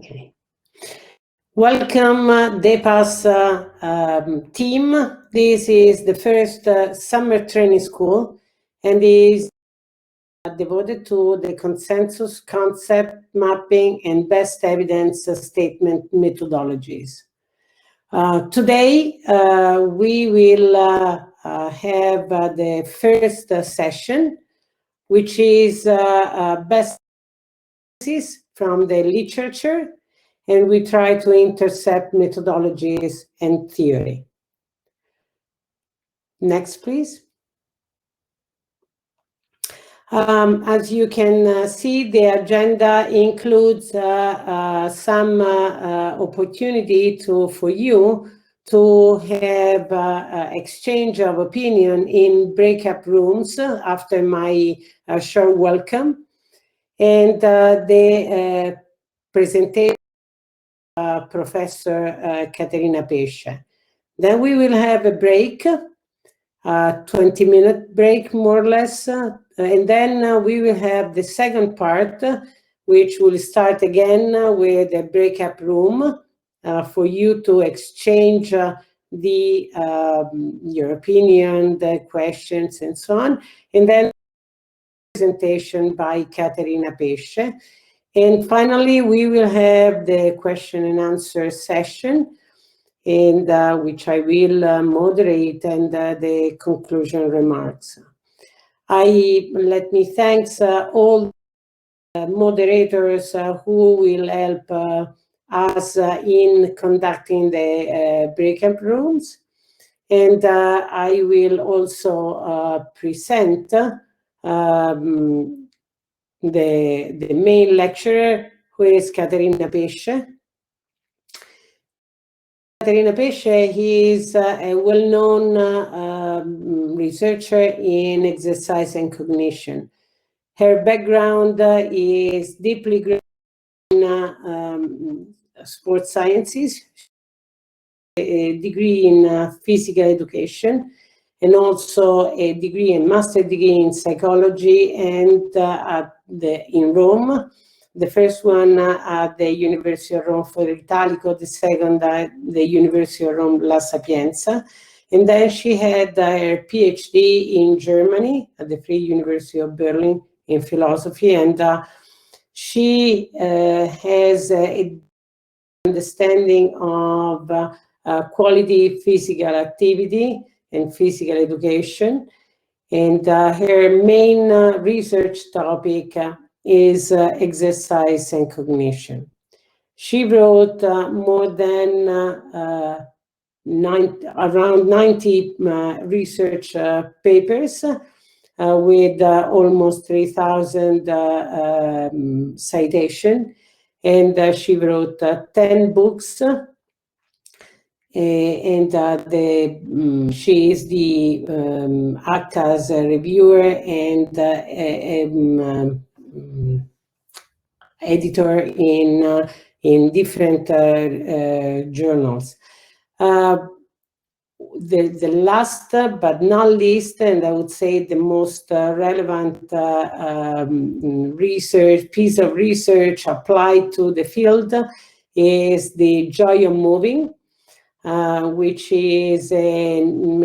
Okay. Welcome, PAfH team. This is the first summer training school and is devoted to the consensus concept mapping and best evidence statement methodologies. Today, we will have the first session, which is best from the literature, and we try to intercept methodologies and theory. Next, please. As you can see, the agenda includes some opportunity for you to have exchange of opinion in breakout rooms after my short welcome, and the presentation Professor Caterina Pesce. Then we will have a break, 20-minute break more or less, and then we will have the second part, which will start again with a breakout room for you to exchange your opinion, the questions, and so on, and then presentation by Caterina Pesce. And finally, we will have the question and answer session, and which I will moderate, and the conclusion remarks. Let me thank all moderators who will help us in conducting the breakout rooms. And I will also present the main lecturer, who is Caterina Pesce. Caterina Pesce is a well-known researcher in exercise and cognition. Her background is deeply grounded in sports sciences, a degree in physical education, and also a degree and master degree in psychology, and in Rome. The first one at the University of Rome for Italico, the second at the University of Rome La Sapienza. And then she had her PhD in Germany at the Free University of Berlin in philosophy. And she has an understanding of quality physical activity and physical education. And her main research topic is exercise and cognition. She wrote more than around 90 research papers with almost 3,000 citations, and she wrote 10 books. And she is the act as a reviewer and editor in different journals. The last but not least, and I would say the most relevant piece of research applied to the field is the Joy of Moving, which is a new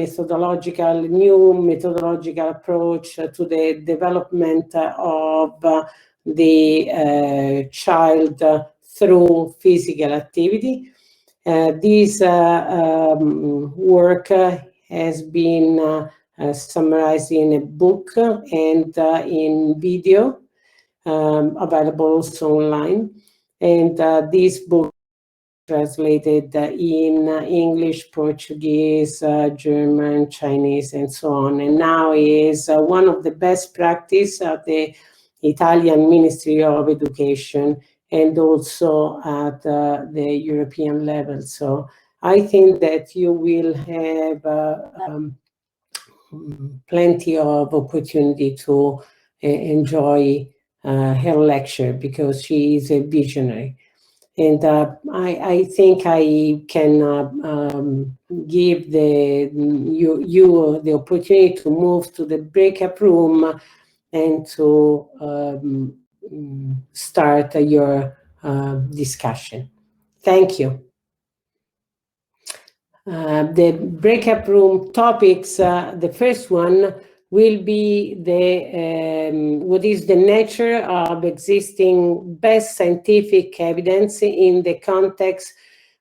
methodological approach to the development of the child through physical activity. This work has been summarized in a book and in video, available also online. And this book translated in English, Portuguese, German, Chinese, and so on. And now is one of the best practice of the Italian Ministry of Education, and also at the European level. So I think that you will have plenty of opportunity to enjoy her lecture, because she is a visionary. And I think I can give you the opportunity to move to the breakout room and to start your discussion. Thank you. The breakout room topics, the first one will be what is the nature of existing best scientific evidence in the context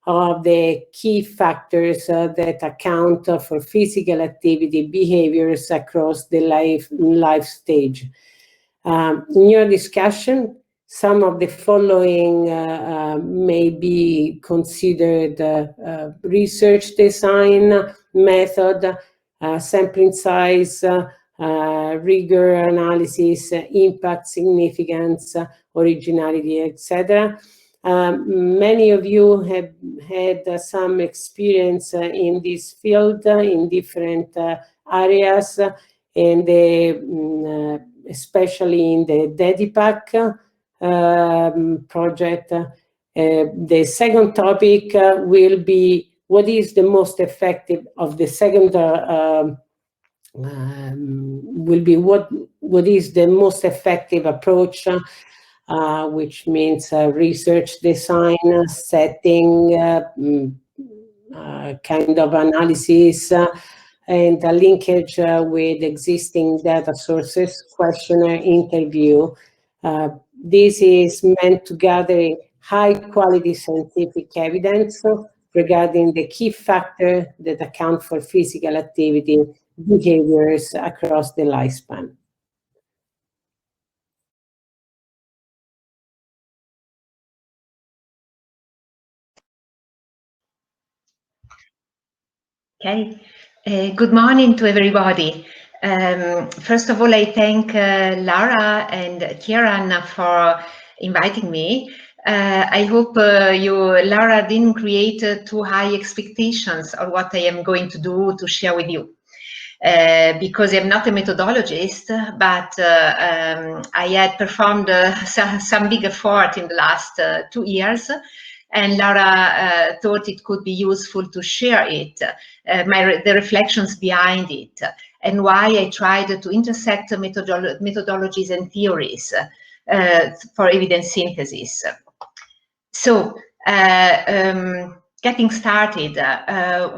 of the key factors that account for physical activity behaviors across the life stage. In your discussion, some of the following may be considered research design, method, sampling size, rigor analysis, impact, significance, originality, etc. Many of you have had some experience in this field in different areas, and especially in the DediPAC project. The second topic will be what is the most effective of the second will be what is the most effective approach, which means research design, setting, kind of analysis, and a linkage with existing data sources, questionnaire, interview. This is meant to gather high quality scientific evidence regarding the key factors that account for physical activity behaviors across the lifespan. Okay, good morning to everybody. First of all, I thank Laura and Kieran for inviting me. I hope Laura, didn't create too high expectations of what I am going to do to share with you. Because I'm not a methodologist, but I had performed some big effort in the last 2 years, and Laura thought it could be useful to share it, the reflections behind it, and why I tried to intersect methodologies and theories for evidence synthesis. So, getting started,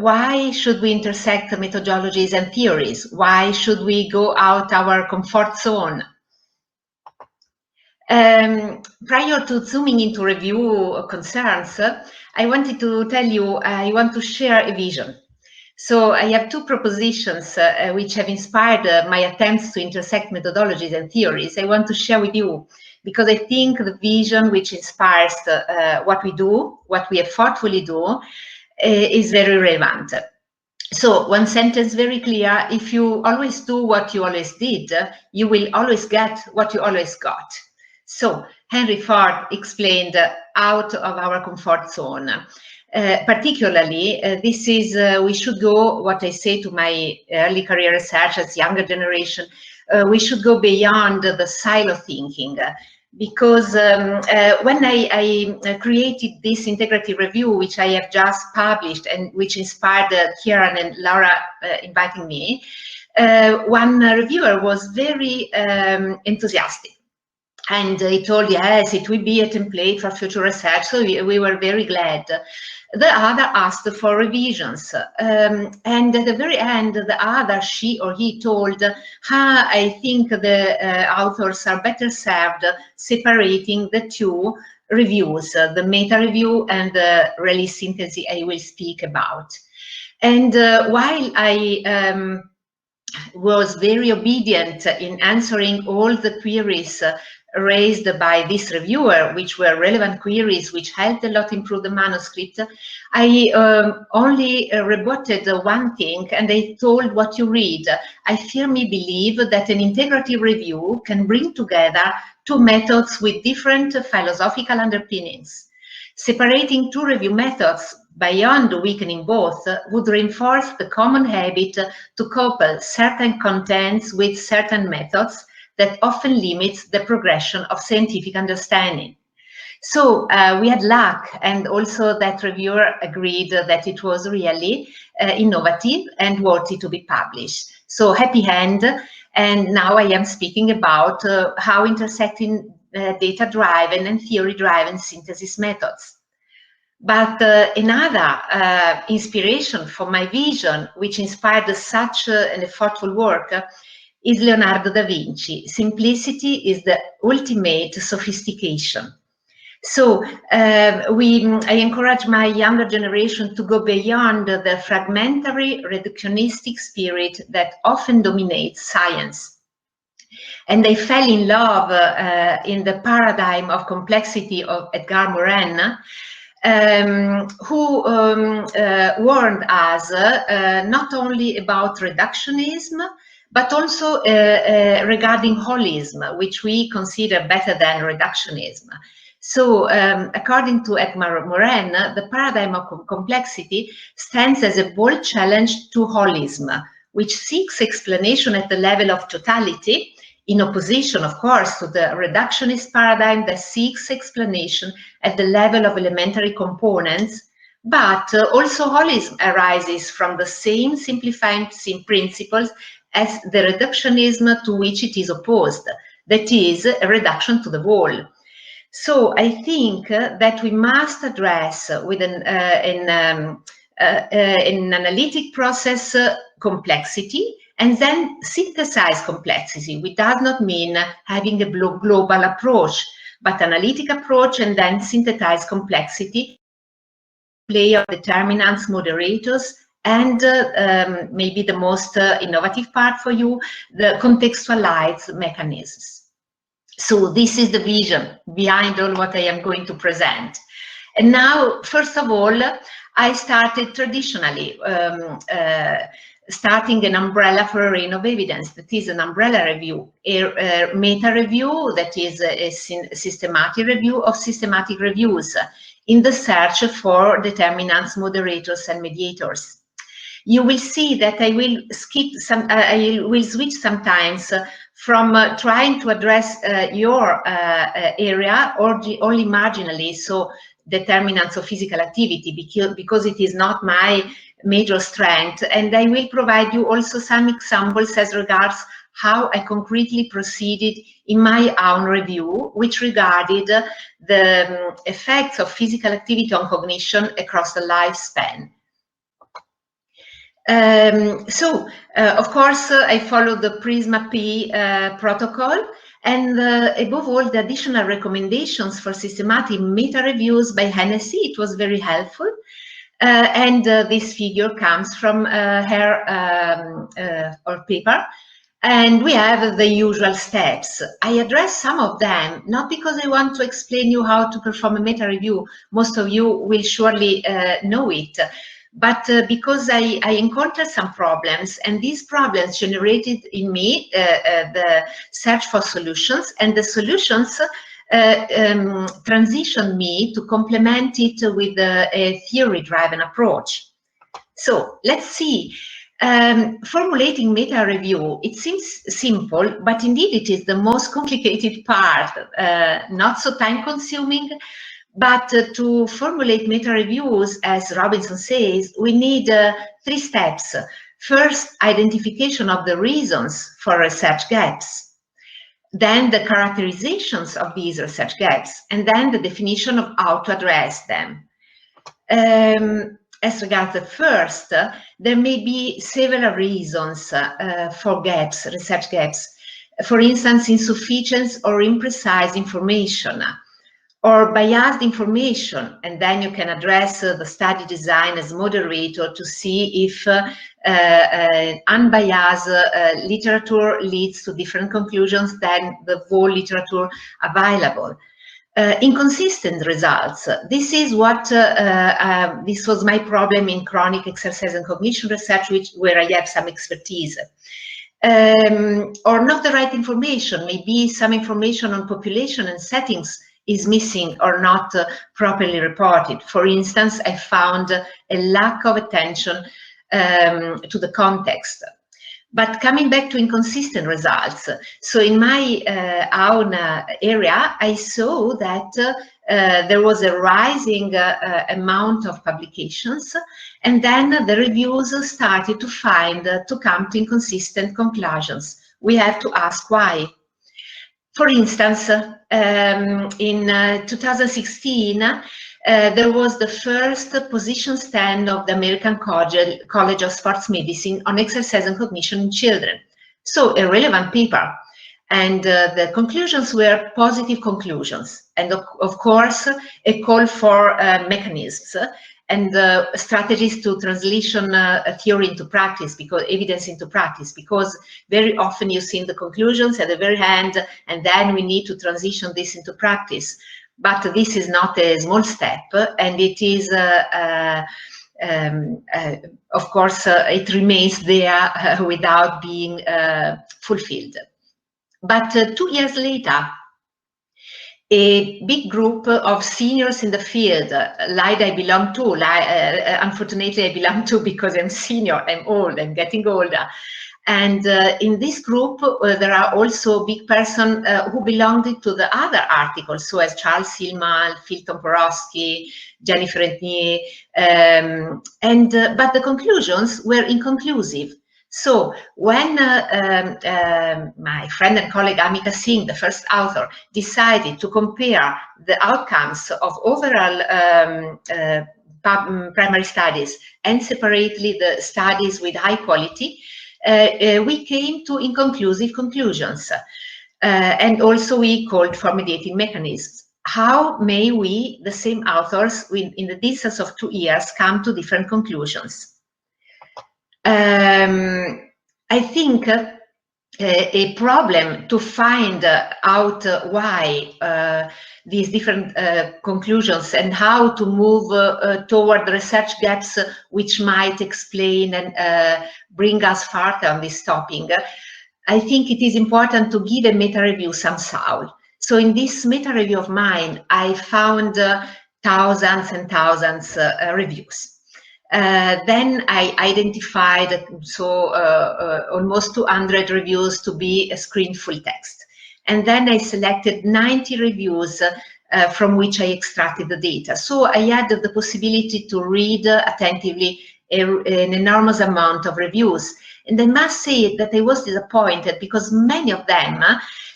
why should we intersect methodologies and theories? Why should we go out our comfort zone? Prior to zooming into review concerns, I wanted to tell you I want to share a vision. So I have 2 propositions which have inspired my attempts to intersect methodologies and theories. I want to share with you because I think the vision which inspires what we do, what we thoughtfully do, is very relevant. So one sentence very clear: if you always do what you always did, you will always get what you always got. So Henry Ford explained out of our comfort zone. Particularly, this is, we should go, what I say to my early career researchers, younger generation, we should go beyond the silo thinking. Because when I created this integrative review, which I have just published and which inspired Kieran and Laura inviting me, one reviewer was very enthusiastic. And he told, yes, it will be a template for future research. So we were very glad. The other asked for revisions. And at the very end, the other, she or he, told, I think the authors are better served separating the 2 reviews, the meta review and the release synthesis I will speak about. And while I was very obedient in answering all the queries raised by this reviewer, which were relevant queries which helped a lot improve the manuscript, I only rebutted one thing, and I told what you read. I firmly believe that an integrative review can bring together 2 methods with different philosophical underpinnings. Separating 2 review methods beyond weakening both would reinforce the common habit to couple certain contents with certain methods that often limits the progression of scientific understanding. So we had luck, and also that reviewer agreed that it was really innovative and worthy to be published. So happy end. And now I am speaking about how intersecting data-driven and theory-driven synthesis methods. But another inspiration for my vision, which inspired such an effortful work, is Leonardo da Vinci. Simplicity is the ultimate sophistication. So I encourage my younger generation to go beyond the fragmentary, reductionistic spirit that often dominates science. And I fell in love in the paradigm of complexity of Edgar Morin, who warned us not only about reductionism, but also regarding holism, which we consider better than reductionism. So, according to Edgar Morin, the paradigm of complexity stands as a bold challenge to holism, which seeks explanation at the level of totality, in opposition, of course, to the reductionist paradigm that seeks explanation at the level of elementary components, but also holism arises from the same simplifying principles as the reductionism to which it is opposed, that is, a reduction to the whole. So I think that we must address with an analytic process complexity, and then synthesize complexity, which does not mean having a global approach, but analytic approach and then synthesize complexity, play of determinants, moderators, and maybe the most innovative part for you, the contextualized mechanisms. So this is the vision behind all what I am going to present. And now, first of all, I started traditionally, starting an umbrella for a reign of evidence, that is an umbrella review, a meta review, that is a systematic review of systematic reviews in the search for determinants, moderators, and mediators. You will see that I will skip some, I will switch sometimes from trying to address your area or only marginally, so determinants of physical activity, because it is not my major strength, and I will provide you also some examples as regards how I concretely proceeded in my own review, which regarded the effects of physical activity on cognition across the lifespan. Of course, I followed the PRISMA-P protocol, and above all, the additional recommendations for systematic meta-reviews by Hennessy. It was very helpful. And this figure comes from her paper. And we have the usual steps. I address some of them, not because I want to explain you how to perform a meta-review. Most of you will surely know it. But because I encountered some problems, and these problems generated in me the search for solutions, and the solutions transitioned me to complement it with a theory-driven approach. So let's see. Formulating meta review, it seems simple, but indeed it is the most complicated part, not so time consuming, but to formulate meta reviews, as Robinson says, we need 3 steps. First, identification of the reasons for research gaps, then the characterizations of these research gaps, and then the definition of how to address them. As regards the first, there may be several reasons for gaps, research gaps. For instance, insufficient or imprecise information, or biased information, and then you can address the study design as moderator to see if unbiased literature leads to different conclusions than the whole literature available. Inconsistent results. This is what this was my problem in chronic exercise and cognition research, where I have some expertise. Or not the right information. Maybe some information on population and settings is missing or not properly reported. For instance, I found a lack of attention to the context. But coming back to inconsistent results, so in my own area, I saw that there was a rising amount of publications, and then the reviews started to come to inconsistent conclusions. We have to ask why. For instance, in 2016, there was the first position stand of the American College of Sports Medicine on exercise and cognition in children. So a relevant paper. And the conclusions were positive conclusions. And of course, a call for mechanisms and strategies to translation theory into practice, because evidence into practice, because very often you see in the conclusions at the very end, and then we need to transition this into practice. But this is not a small step, and it is, of course, it remains there without being fulfilled. But 2 years later, a big group of seniors in the field, like I belong to, unfortunately I belong to because I'm senior, I'm old, I'm getting older. And in this group, there are also big persons who belonged to the other articles, so as Charles Hillman, Phil Tomporowski, Jennifer Etnier, but the conclusions were inconclusive. So when my friend and colleague Amita Singh, the first author, decided to compare the outcomes of overall primary studies and separately the studies with high quality, we came to inconclusive conclusions. And also we called for mediating mechanisms. How may we, the same authors, in the distance of 2 years, come to different conclusions? I think a problem to find out why these different conclusions and how to move toward the research gaps which might explain and bring us further on this topic. I think it is important to give a meta-review some soul. So in this meta-review of mine, I found thousands and thousands reviews. Then I identified almost 200 reviews to be screened full text. And then I selected 90 reviews from which I extracted the data. So I had the possibility to read attentively an enormous amount of reviews. And I must say that I was disappointed because many of them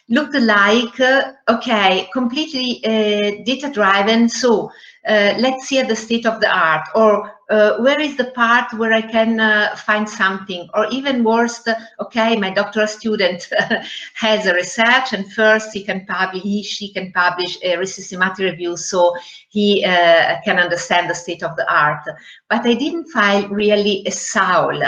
looked like, okay, completely data-driven, so let's see at the state of the art, or where is the part where I can find something, or even worse, okay, my doctoral student has a research and first she can publish a systematic review so he can understand the state of the art. But I didn't find really a soul.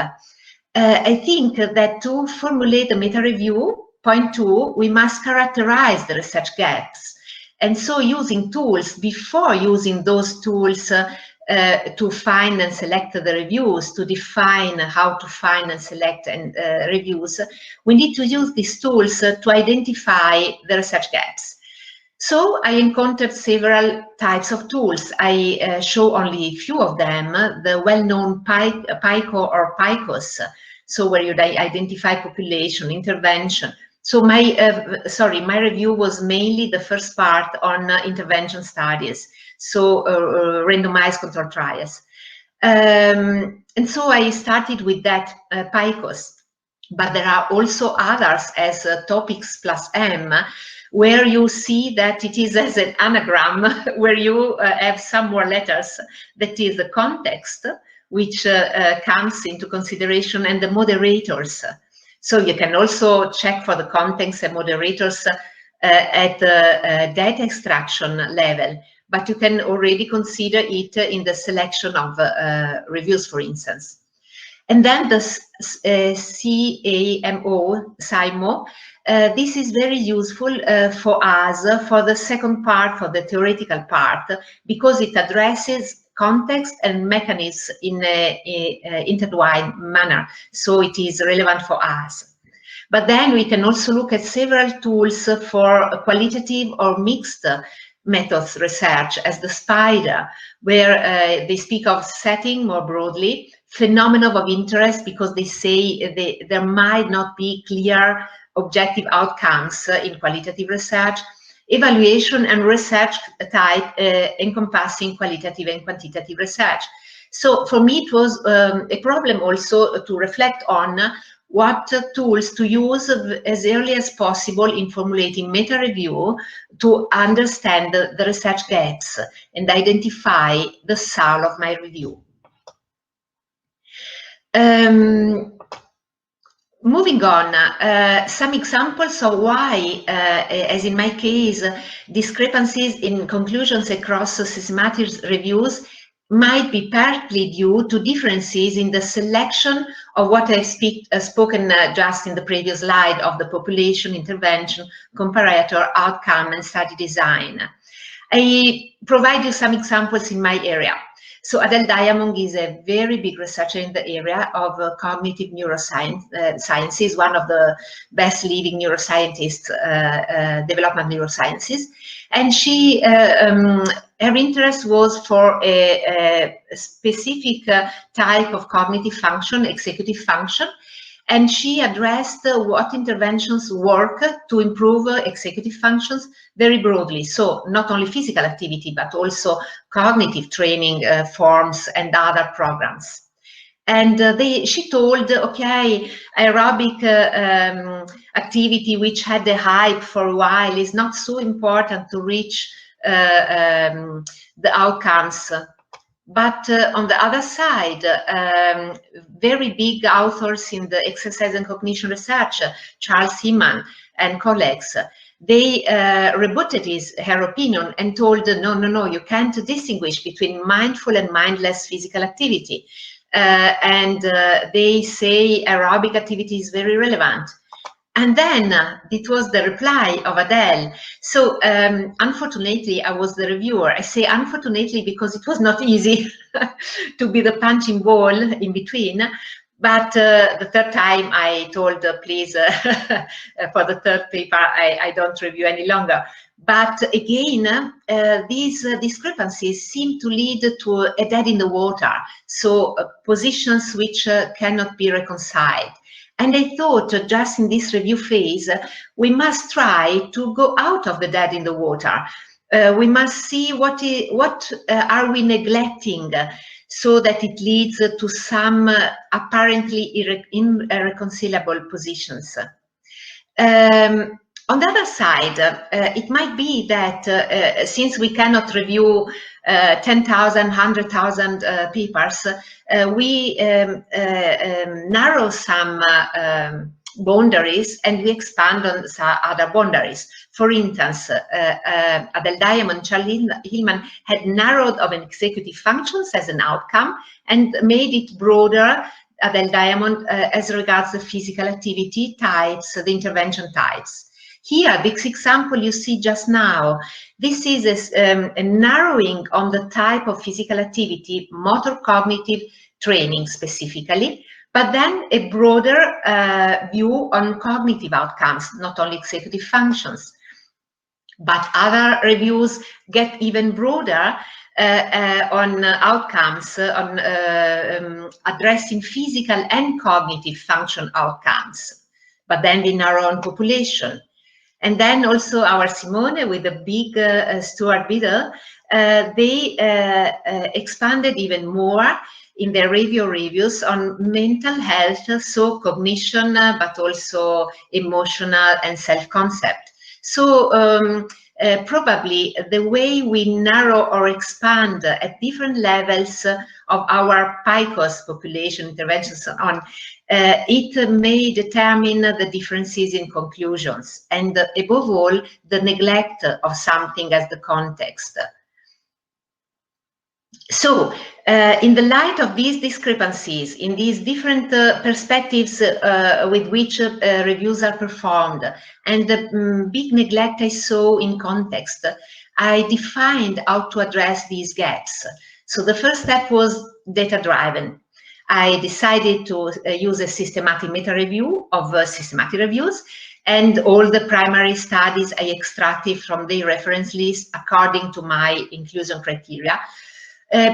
I think that to formulate a meta-review, point 2, we must characterize the research gaps. And so using tools, before using those tools to find and select the reviews, to define how to find and select reviews, we need to use these tools to identify the research gaps. So I encountered several types of tools. I show only a few of them, the well-known PICO or PICOS, so where you identify population, intervention. So my review was mainly the first part on intervention studies, so randomized control trials. And so I started with that PICOS, but there are also others as topics plus M, where you see that it is as an anagram, where you have some more letters, that is the context, which comes into consideration, and the moderators. So you can also check for the context and moderators at the data extraction level, but you can already consider it in the selection of reviews, for instance. And then the CIMO, this is very useful for us for the second part, for the theoretical part, because it addresses context and mechanisms in an intertwined manner, so it is relevant for us. But then we can also look at several tools for qualitative or mixed methods research, as the SPIDER, where they speak of setting more broadly, phenomena of interest, because they say there might not be clear objective outcomes in qualitative research, evaluation and research type encompassing qualitative and quantitative research. So for me, it was a problem also to reflect on what tools to use as early as possible in formulating meta review to understand the research gaps and identify the soul of my review. Moving on, some examples of why, as in my case, discrepancies in conclusions across systematic reviews might be partly due to differences in the selection of what I've spoken just in the previous slide of the population, intervention, comparator, outcome, and study design. I provide you some examples in my area. So Adele Diamond is a very big researcher in the area of cognitive neuroscience. Science is one of the best leading neuroscientists, development neurosciences. And she, her interest was for a specific type of cognitive function, executive function. And she addressed what interventions work to improve executive functions very broadly. So not only physical activity, but also cognitive training forms and other programs. And she told, okay, aerobic activity, which had the hype for a while, is not so important to reach the outcomes. But on the other side, very big authors in the exercise and cognition research, Charles Hillman and colleagues, they rebutted her opinion and told, no, you can't distinguish between mindful and mindless physical activity. And they say aerobic activity is very relevant. And then it was the reply of Adele. So unfortunately, I was the reviewer. I say unfortunately because it was not easy to be the punching ball in between. But the third time I told, please, for the third paper, I don't review any longer. But again, these discrepancies seem to lead to a dead in the water. So positions which cannot be reconciled. And I thought just in this review phase, we must try to go out of the dead in the water. We must see what are we neglecting so that it leads to some apparently irreconcilable positions. On the other side, it might be that since we cannot review 10,000, 100,000 papers, we narrow some boundaries and we expand on some other boundaries. For instance, Adele Diamond, Charles Hillman had narrowed of an executive functions as an outcome and made it broader, Adele Diamond, as regards the physical activity types, the intervention types. Here, this example you see just now, this is a narrowing on the type of physical activity, motor cognitive training specifically, but then a broader view on cognitive outcomes, not only executive functions. But other reviews get even broader on outcomes, on addressing physical and cognitive function outcomes, but then in our own population. And then also our Simone with the big Stuart Biddle, they expanded even more in their reviews on mental health, so cognition, but also emotional and self-concept. So probably the way we narrow or expand at different levels of our PAfH population interventions on, it may determine the differences in conclusions and above all, the neglect of something as the context. So, in the light of these discrepancies, in these different perspectives with which reviews are performed, and the big neglect I saw in context, I defined how to address these gaps. So the first step was data-driven. I decided to use a systematic meta-review of systematic reviews, and all the primary studies I extracted from the reference list according to my inclusion criteria.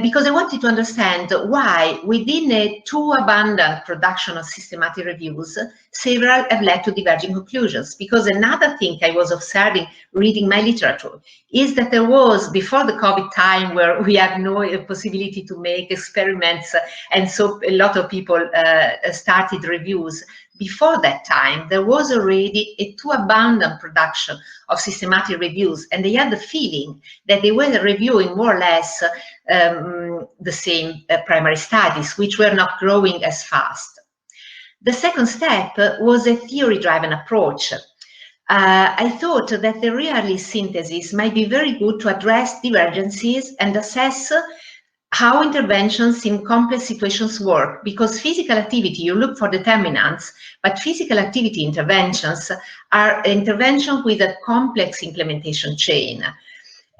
Because I wanted to understand why, within a too abundant production of systematic reviews, several have led to diverging conclusions. Because another thing I was observing reading my literature is that there was, before the COVID time, where we had no possibility to make experiments, and so a lot of people started reviews, before that time, there was already a too abundant production of systematic reviews, and they had the feeling that they were reviewing more or less the same primary studies, which were not growing as fast. The second step was a theory-driven approach. I thought that the realist synthesis might be very good to address divergences and assess how interventions in complex situations work, because physical activity, you look for determinants, but physical activity interventions are interventions with a complex implementation chain.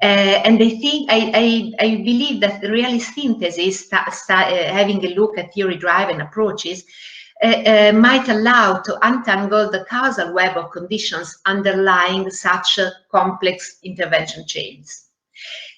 And I believe that the realist synthesis, having a look at theory-driven approaches, might allow to untangle the causal web of conditions underlying such complex intervention chains.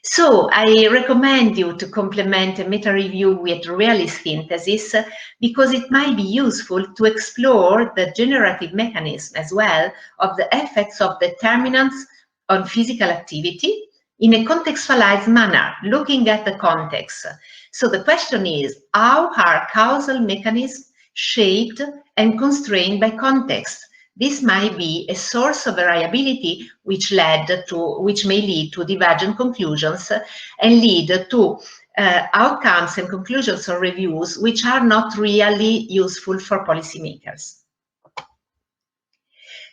So I recommend you to complement a meta-review with realist synthesis, because it might be useful to explore the generative mechanism as well of the effects of determinants on physical activity in a contextualized manner, looking at the context. So the question is, how are causal mechanisms shaped and constrained by context? This might be a source of variability which may lead to divergent conclusions and lead to outcomes and conclusions or reviews which are not really useful for policymakers.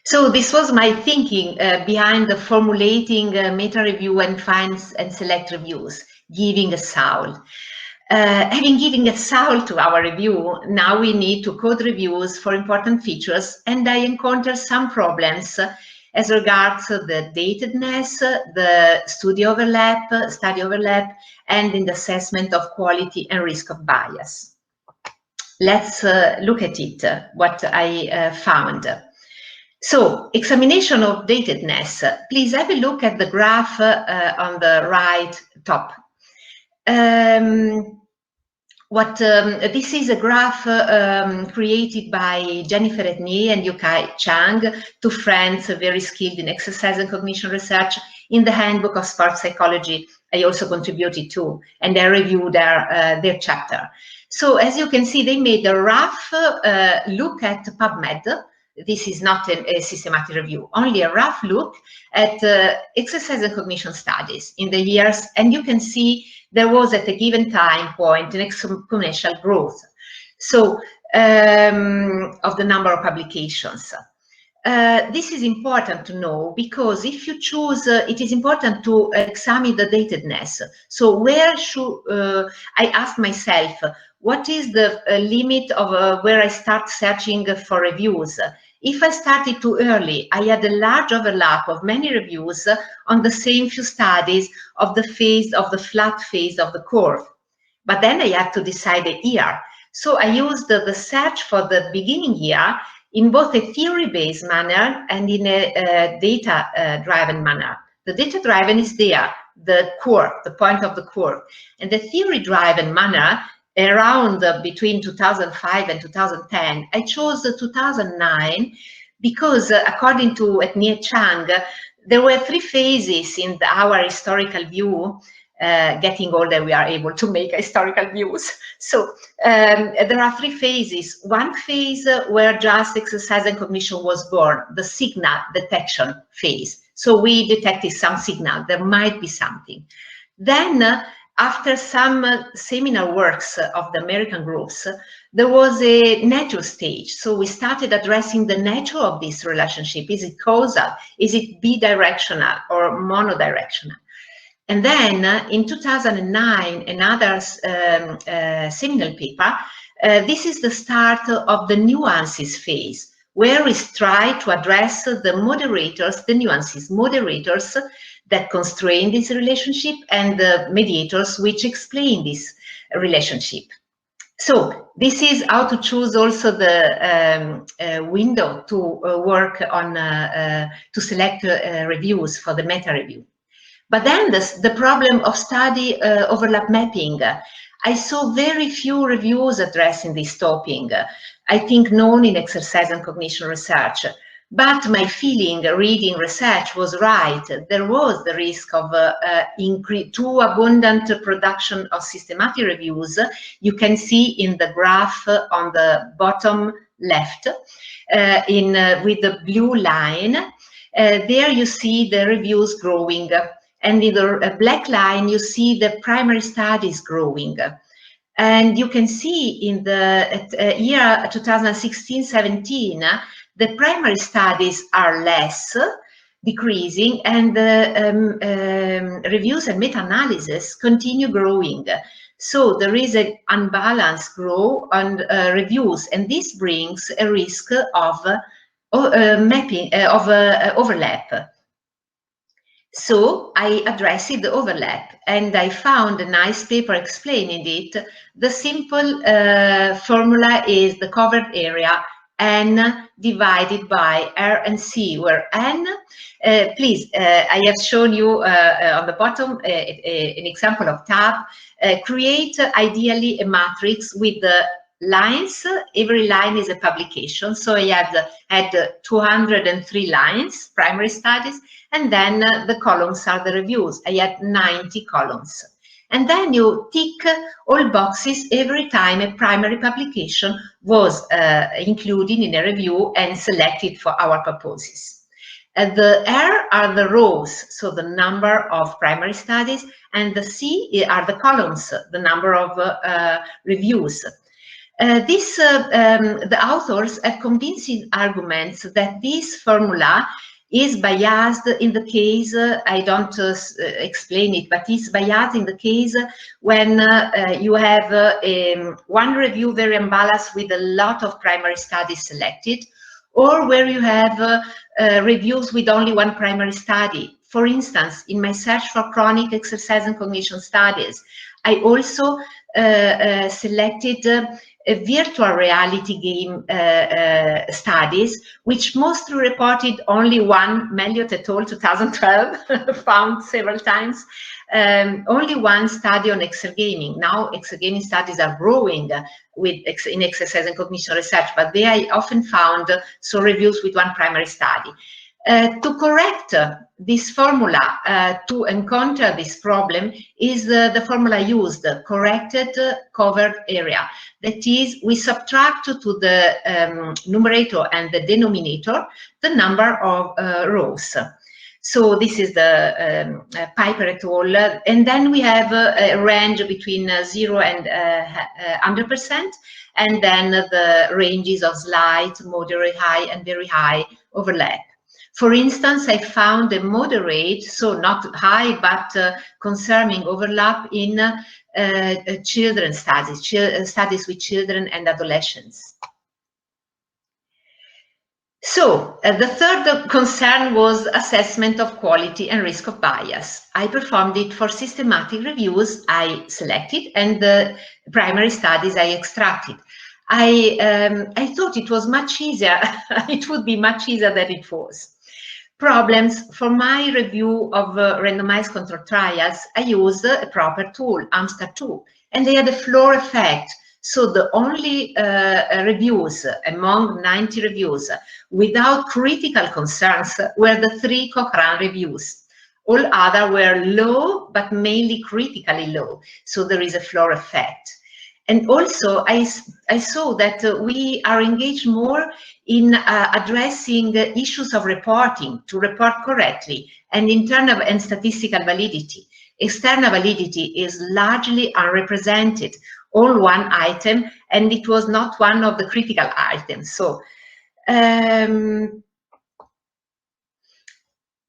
So this was my thinking behind the formulating meta-review and find and select reviews, giving a soul. Having given a soul to our review, now we need to code reviews for important features, and I encounter some problems as regards the datedness, the study overlap, and in the assessment of quality and risk of bias. Let's look at it, what I found. So, examination of datedness. Please have a look at the graph on the right top. This is a graph created by Jennifer Etnier and Yukai Chang, two friends very skilled in exercise and cognition research. In the handbook of sports psychology, I also contributed to, and I reviewed their chapter. So as you can see, they made a rough look at PubMed. This is not a systematic review, only a rough look at exercise and cognition studies in the years, and you can see there was at a given time point an exponential growth, so of the number of publications. This is important to know, because if you choose, it is important to examine the datedness. So where should, I ask myself, what is the limit of where I start searching for reviews? If I started too early, I had a large overlap of many reviews on the same few studies of the phase of the flat phase of the curve. But then I had to decide a year. So I used the search for the beginning year in both a theory-based manner and in a data-driven manner. The data-driven is there, the curve, the point of the curve. And the theory-driven manner, around between 2005 and 2010, I chose 2009 because, according to Etnier Chang, there were three phases in our historical view. Getting older, we are able to make historical views. So there are three phases. One phase where just exercise and cognition was born, the signal detection phase. So we detected some signal, there might be something. Then after some seminal works of the American groups, there was a nature stage. So we started addressing the nature of this relationship. Is it causal? Is it bidirectional or monodirectional? And then in 2009, another seminal paper, this is the start of the nuances phase, where we try to address the moderators, the nuances, moderators that constrain this relationship and the mediators which explain this relationship. So this is how to choose also the window to work on, to select reviews for the meta review. But then the problem of study overlap mapping. I saw very few reviews addressing this topic, I think known in exercise and cognition research. But my feeling, reading research, was right. There was the risk of too abundant production of systematic reviews. You can see in the graph on the bottom left with the blue line. There you see the reviews growing, and in the black line you see the primary studies growing. And you can see in the year 2016-17, the primary studies are less, decreasing, and reviews and meta-analysis continue growing. So there is an unbalanced growth on reviews, and this brings a risk of overlap. So I addressed the overlap, and I found a nice paper explaining it. The simple formula is the covered area N divided by R and C, where N, please, I have shown you on the bottom an example of tab. Create ideally a matrix with the lines. Every line is a publication. So I had 203 lines, primary studies, and then the columns are the reviews. I had 90 columns. And then you tick all boxes every time a primary publication was included in a review and selected for our purposes. The R are the rows, so the number of primary studies, and the C are the columns, the number of reviews. The authors have convincing arguments that this formula is biased in the case, I don't explain it, but it's biased in the case when you have one review very unbalanced with a lot of primary studies selected, or where you have reviews with only one primary study. For instance, in my search for chronic exercise and cognition studies, I also selected virtual reality game studies, which mostly reported only one, Melliot et al. 2012, found several times, only one study on exergaming. Now exergaming studies are growing in exercise and cognition research, but they are often found reviews with one primary study. To correct this formula, to encounter this problem, is the formula used, corrected covered area. That is, we subtract to the numerator and the denominator the number of rows. So this is the Piper et al. And then we have a range between 0 and 100%, and then the ranges of slight, moderate, high, and very high overlap. For instance, I found a moderate, so not high, but concerning overlap in children's studies, studies with children and adolescents. So the third concern was assessment of quality and risk of bias. I performed it for systematic reviews I selected and the primary studies I extracted. I thought it was much easier, it would be much easier than it was. Problems. For my review of randomized control trials, I used a proper tool, Amstar tool, and they had a floor effect. So the only reviews among 90 reviews without critical concerns were the 3 Cochrane reviews. All other were low, but mainly critically low. So there is a floor effect. And also, I saw that we are engaged more in addressing issues of reporting, to report correctly, and internal and statistical validity. External validity is largely unrepresented, all one item, and it was not one of the critical items. So,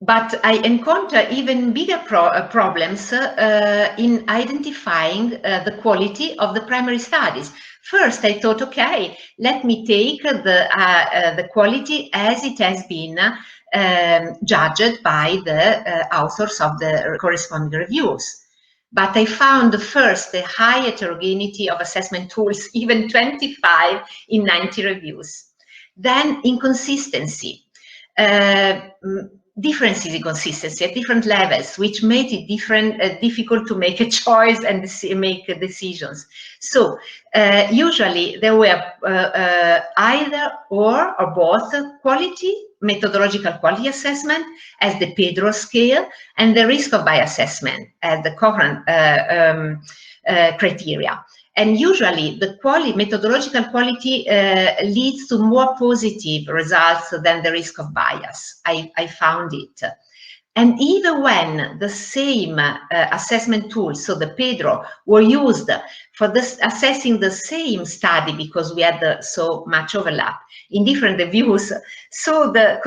but I encounter even bigger problems in identifying the quality of the primary studies. First, I thought, okay, let me take the quality as it has been judged by the authors of the corresponding reviews. But I found first a high heterogeneity of assessment tools, even 25 in 90 reviews. Then inconsistency. Differences in consistency at different levels, which made it difficult to make a choice and make decisions. So usually there were either or both quality, methodological quality assessment as the Pedro scale, and the risk of bias assessment as the Cochrane criteria. And usually the methodological quality leads to more positive results than the risk of bias. I found it. And even when the same assessment tools, so the PEDRO, were used for this assessing the same study, because we had so much overlap in different reviews, so the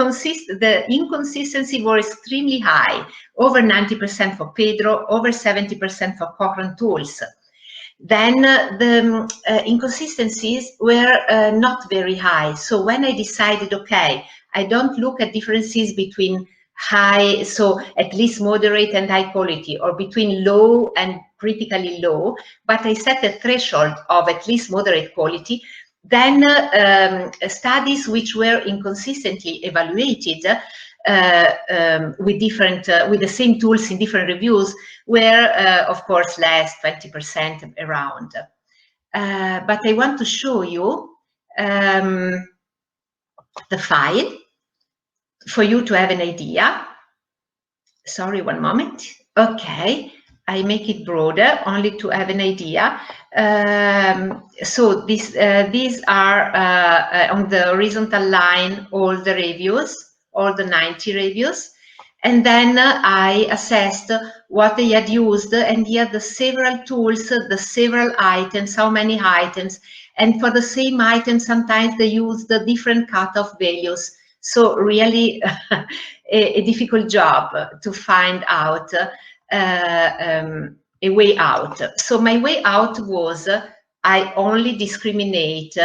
inconsistency was extremely high, over 90% for PEDRO, over 70% for Cochrane tools. Then the inconsistencies were not very high. So when I decided, okay, I don't look at differences between high, so at least moderate and high quality, or between low and critically low, but I set a threshold of at least moderate quality, then studies which were inconsistently evaluated with the same tools in different reviews were, of course, less, 20% around. But I want to show you the file for you to have an idea. Sorry, one moment. Okay, I make it broader only to have an idea. So these are on the horizontal line, all the reviews, all the 90 reviews. And then I assessed what they had used, and here the several tools, the several items, how many items. And for the same item, sometimes they used the different cutoff values. So really a difficult job to find out a way out. So my way out was I only discriminate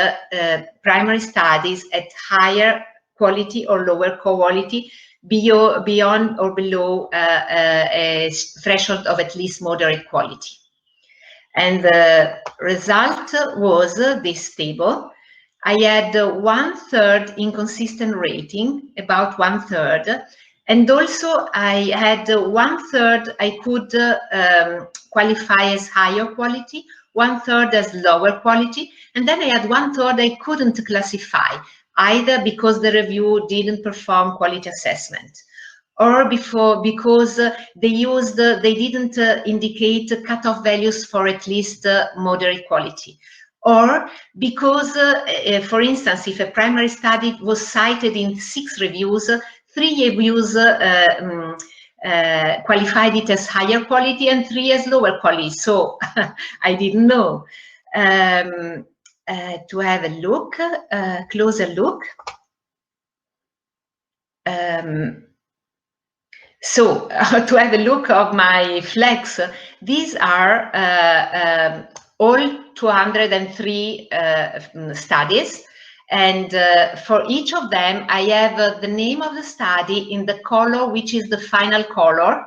primary studies at higher quality or lower quality, beyond or below a threshold of at least moderate quality. And the result was this table. I had 1/3 inconsistent rating, about 1/3, and also I had 1/3 I could qualify as higher quality, 1/3 as lower quality, and then I had 1/3 I couldn't classify, either because the review didn't perform quality assessment, or because they didn't indicate cutoff values for at least moderate quality, or because, for instance, if a primary study was cited in 6 reviews, 3 reviews qualified it as higher quality and 3 as lower quality. So I didn't know. To have a look, closer look. So to have a look of my flex, these are all 203 studies, and for each of them I have the name of the study in the color which is the final color,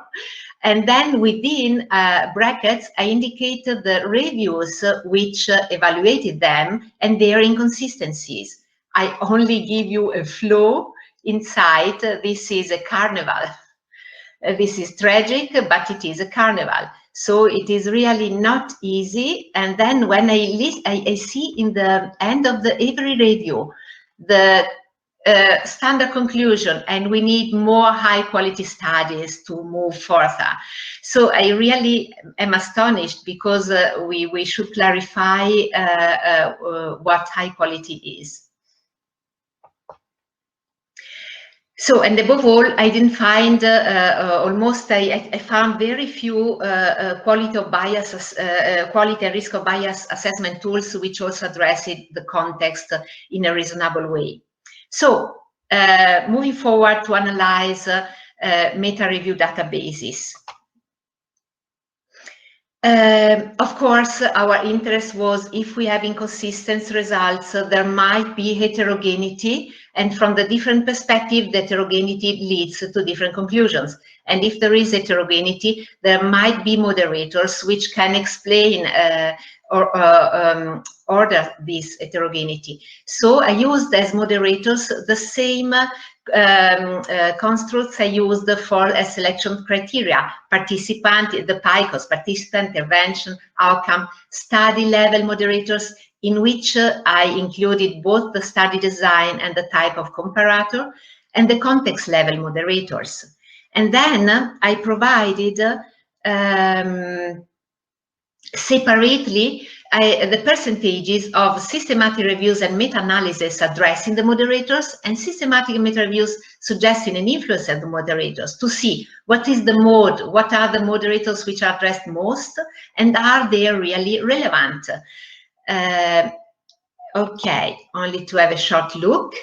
and then within brackets I indicated the reviews which evaluated them and their inconsistencies. I only give you a flow inside. This is a carnival. This is tragic, but it is a carnival. So it is really not easy. And then when I see in the end of every review the standard conclusion, and we need more high quality studies to move further. So I really am astonished, because we should clarify what high quality is. So, and above all, I didn't find I found very few quality and risk of bias assessment tools which also addressed the context in a reasonable way. So, moving forward to analyze meta-review databases. Of course, our interest was, if we have inconsistent results, there might be heterogeneity, and from the different perspective, the heterogeneity leads to different conclusions. And if there is heterogeneity, there might be moderators which can explain or order this heterogeneity. So I used as moderators the same constructs I used for a selection criteria: participant, the PICOS, participant, intervention, outcome, study level moderators, in which I included both the study design and the type of comparator, and the context level moderators. And then I provided separately the percentages of systematic reviews and meta-analysis addressing the moderators, and systematic meta-reviews suggesting an influence of the moderators, to see what is the mode, what are the moderators which are addressed most, and are they really relevant. Okay, only to have a short look.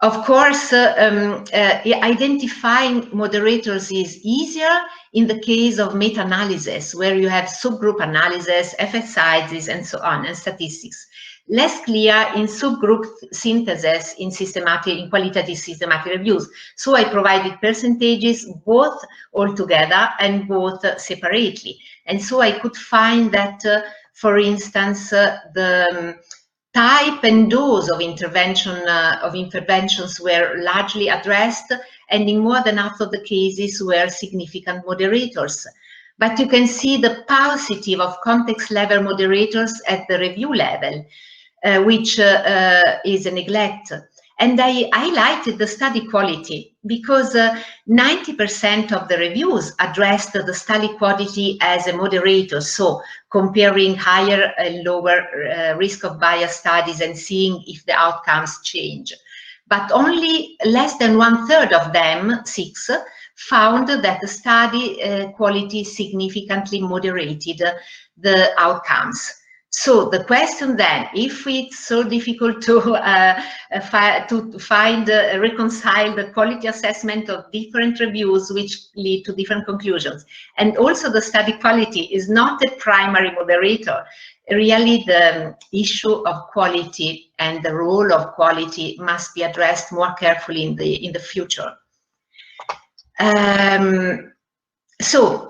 Of course, identifying moderators is easier in the case of meta-analysis, where you have subgroup analysis, effect sizes, and so on, and statistics. Less clear in subgroup synthesis in qualitative systematic reviews. So I provided percentages both altogether and both separately. And so I could find that, for instance, the type and dose of interventions were largely addressed, and in more than half of the cases were significant moderators. But you can see the paucity of context level moderators at the review level, which is a neglect. And I highlighted the study quality because 90% of the reviews addressed the study quality as a moderator, so comparing higher and lower risk of bias studies and seeing if the outcomes change. But only less than 1/3 of them, 6, found that the study quality significantly moderated the outcomes. So the question then, if it's so difficult to reconcile the quality assessment of different reviews which lead to different conclusions, and also the study quality is not a primary moderator, really the issue of quality and the role of quality must be addressed more carefully in the future. So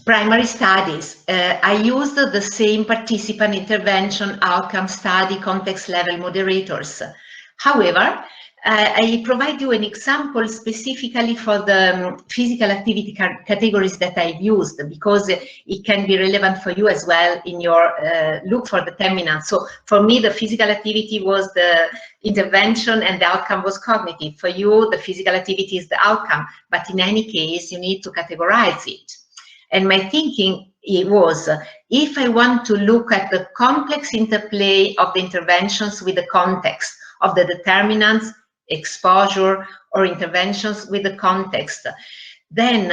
primary studies, I used the same participant intervention outcome study context level moderators. However, I provide you an example specifically for the physical activity categories that I've used, because it can be relevant for you as well in your look for determinants. So for me, the physical activity was the intervention and the outcome was cognitive. For you, the physical activity is the outcome, but in any case, you need to categorize it. And my thinking was, if I want to look at the complex interplay of the interventions with the context of the determinants, exposure, or interventions with the context, then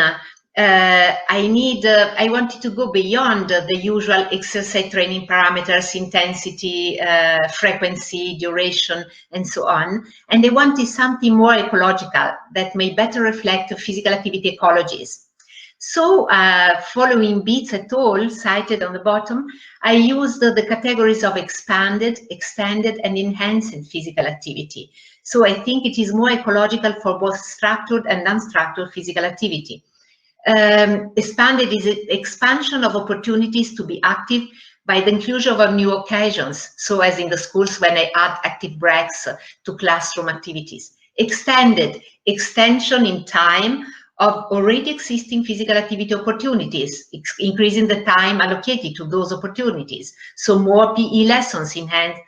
I wanted to go beyond the usual exercise training parameters, intensity, frequency, duration, and so on. And I wanted something more ecological that may better reflect the physical activity ecologies. So, following Beats et al. Cited on the bottom, I used the categories of expanded, extended, and enhanced physical activity. So I think it is more ecological for both structured and unstructured physical activity. Expanded is an expansion of opportunities to be active by the inclusion of new occasions, so as in the schools when I add active breaks to classroom activities. Extended, extension in time of already existing physical activity opportunities, increasing the time allocated to those opportunities. So more PE lessons enhanced.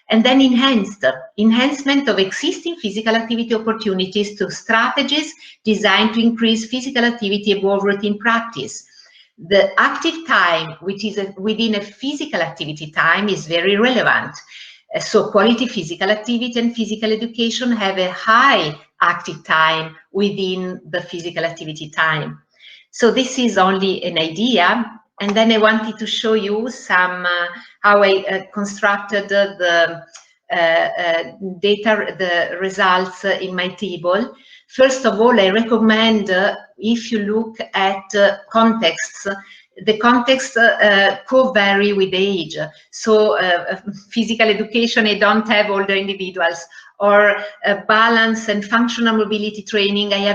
And then enhancement of existing physical activity opportunities to strategies designed to increase physical activity above routine practice. The active time, which is within a physical activity time, is very relevant. So quality physical activity and physical education have a high active time within the physical activity time. So this is only an idea. And then I wanted to show you some how I constructed the data, the results in my table. First of all, I recommend if you look at contexts, the context could vary with age. So physical education, I don't have older individuals, or balance and functional mobility training, I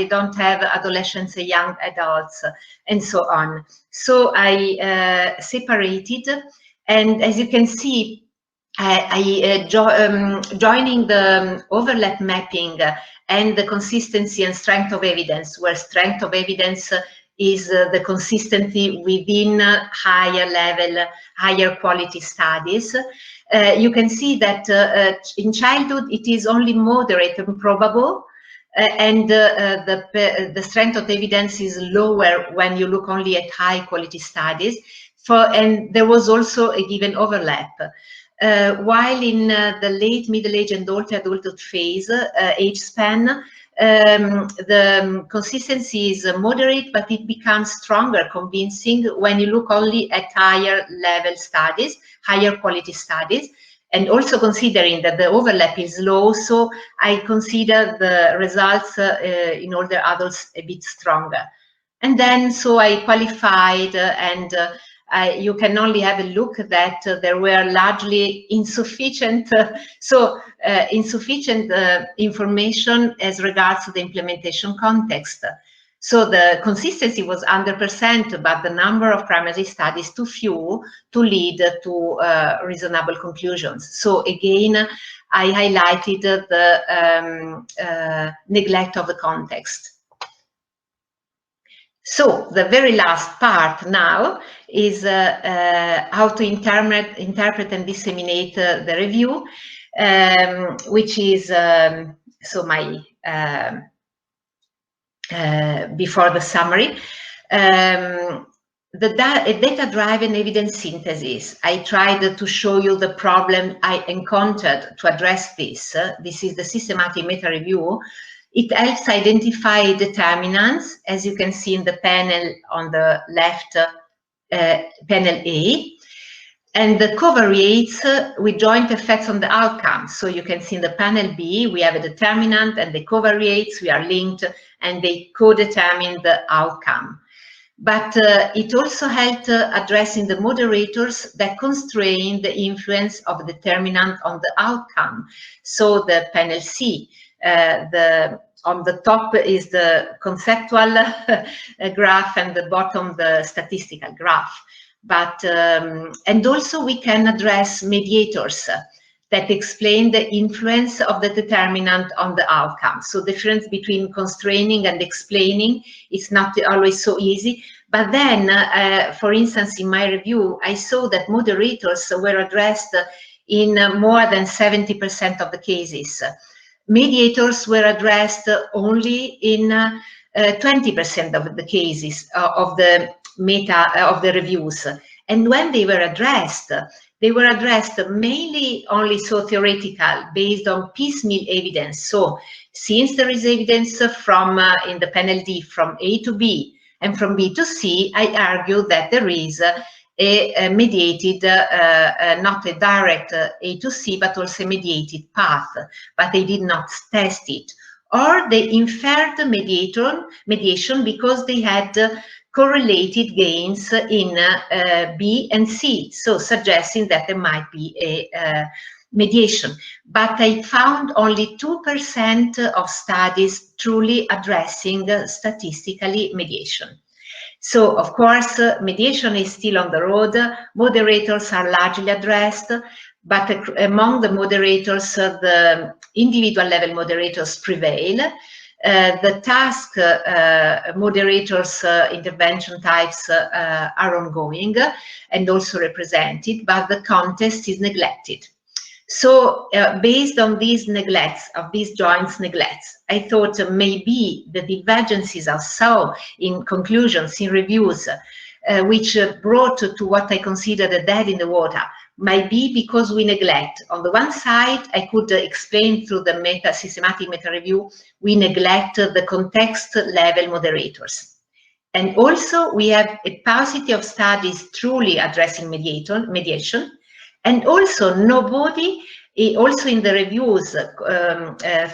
don't have adolescents and young adults, and so on. So I separated, and as you can see, joining the overlap mapping and the consistency and strength of evidence, where strength of evidence is the consistency within higher level, higher quality studies. You can see that in childhood it is only moderate and probable, and the strength of evidence is lower when you look only at high quality studies. and there was also a given overlap. While in the late middle age and adulthood phase age span, the consistency is moderate, but it becomes stronger, convincing when you look only at higher level studies, higher quality studies, and also considering that the overlap is low, so I consider the results in older adults a bit stronger. And then, so I qualified and you can only have a look that there were largely insufficient, insufficient information as regards to the implementation context. So the consistency was 100%, but the number of primary studies too few to lead to reasonable conclusions. So again, I highlighted the neglect of the context. So the very last part now is how to interpret and disseminate the review, which is so my before the summary. The data-driven evidence synthesis. I tried to show you the problem I encountered to address this. This is the systematic meta-review. It helps identify determinants, as you can see in the panel on the left, panel A, and the covariates with joint effects on the outcome. So you can see in the panel B, we have a determinant and the covariates, we are linked, and they co-determine the outcome. But it also helped addressing the moderators that constrain the influence of the determinant on the outcome. So the panel C, on the top is the conceptual graph and the bottom the statistical graph. But and also we can address mediators that explain the influence of the determinant on the outcome. So the difference between constraining and explaining is not always so easy. But then, for instance, in my review, I saw that moderators were addressed in more than 70% of the cases. Mediators were addressed only in 20% of the cases of the reviews. And when they were addressed mainly only so theoretical, based on piecemeal evidence. So since there is evidence from, in the panel D, from A to B and from B to C, I argue that there is a mediated, not a direct A to C, but also a mediated path, but they did not test it. Or they inferred mediation because they had correlated gains in B and C, so suggesting that there might be a mediation. But I found only 2% of studies truly addressing statistically mediation. So, of course, mediation is still on the road. Moderators are largely addressed, but among the moderators, the individual level moderators prevail. The task moderators intervention types are ongoing and also represented, but the context is neglected. So based on these neglects, of these joint neglects, I thought maybe the divergences I saw in conclusions, in reviews, which brought to what I consider the dead in the water, might be because we neglect. On the one side, I could explain through the systematic meta-review, we neglect the context level moderators. And also we have a paucity of studies truly addressing mediation, and also nobody, also in the reviews,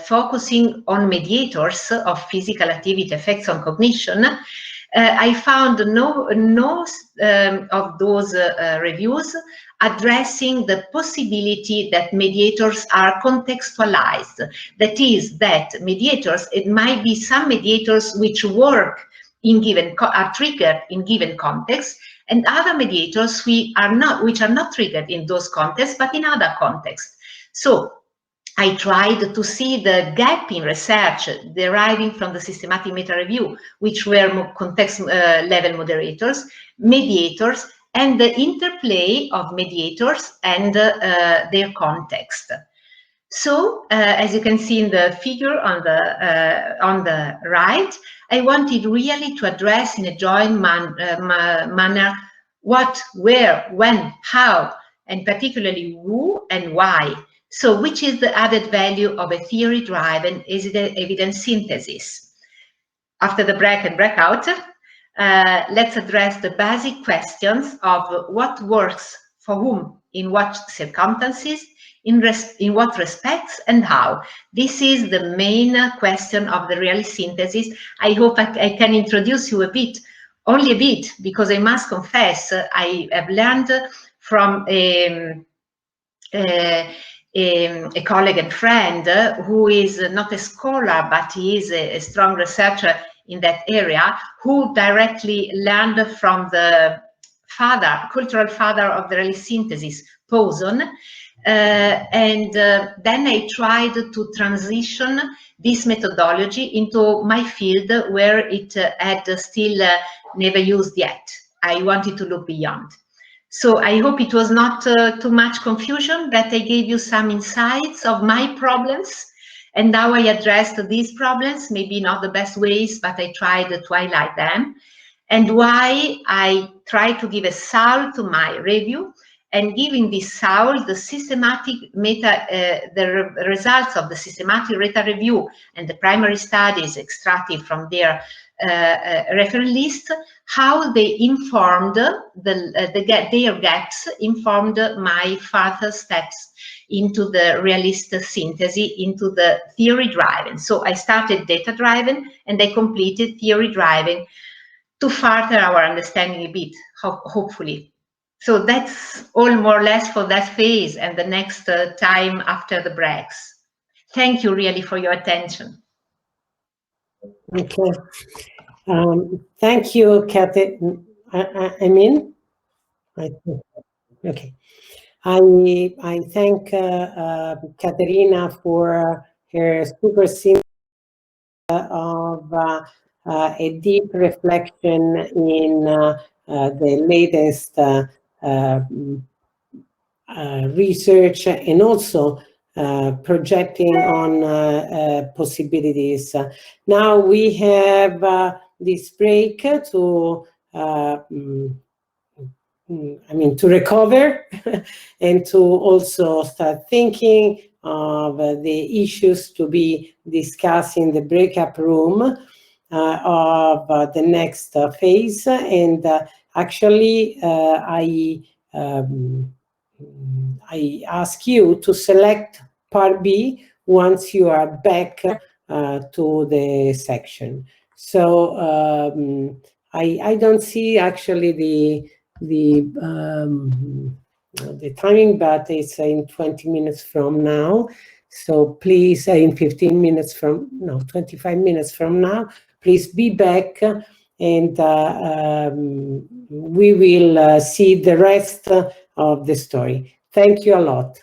focusing on mediators of physical activity effects on cognition. I found no of those reviews addressing the possibility that mediators are contextualized. That is, that mediators, it might be some mediators which work in given, are triggered in given contexts, and other mediators which are not triggered in those contexts, but in other contexts. So I tried to see the gap in research deriving from the systematic meta-review, which were more context level moderators, mediators, and the interplay of mediators and their context. So, as you can see in the figure on the right, I wanted really to address in a joint manner what, where, when, how, and particularly who and why. So which is the added value of a theory-driven evidence synthesis? After the break and breakout, let's address the basic questions of what works for whom, in what circumstances, in what respects, and how. This is the main question of the realist synthesis. I hope I can introduce you a bit, only a bit, because I must confess, I have learned from a colleague and friend who is not a scholar, but he is a strong researcher in that area, who directly learned from the cultural father of the realist synthesis, Poson. Then I tried to transition this methodology into my field where it had still never used yet. I wanted to look beyond. So I hope it was not too much confusion, that I gave you some insights of my problems and how I addressed these problems, maybe not the best ways, but I tried to highlight them, and why I tried to give a soul to my review, and giving this soul the systematic the results of the systematic meta review and the primary studies extracted from their reference list, how they informed their gaps informed my further steps into the realist synthesis, into the theory-driven. So I started data-driven and I completed theory-driven to further our understanding a bit, hopefully. So that's all more or less for that phase and the next time after the breaks. Thank you really for your attention. Okay. Thank you, Caterina. Okay. I thank Caterina for her super simple of a deep reflection in the latest research, and also projecting on possibilities. Now we have this break to to recover and to also start thinking of the issues to be discussed in the breakup room of the next phase. And actually, I ask you to select part B once you are back to the section. So I don't see actually the timing, but it's in 20 minutes from now. So please, in 15 minutes from, no, 25 minutes from now, please be back, and we will see the rest of the story. Thank you a lot.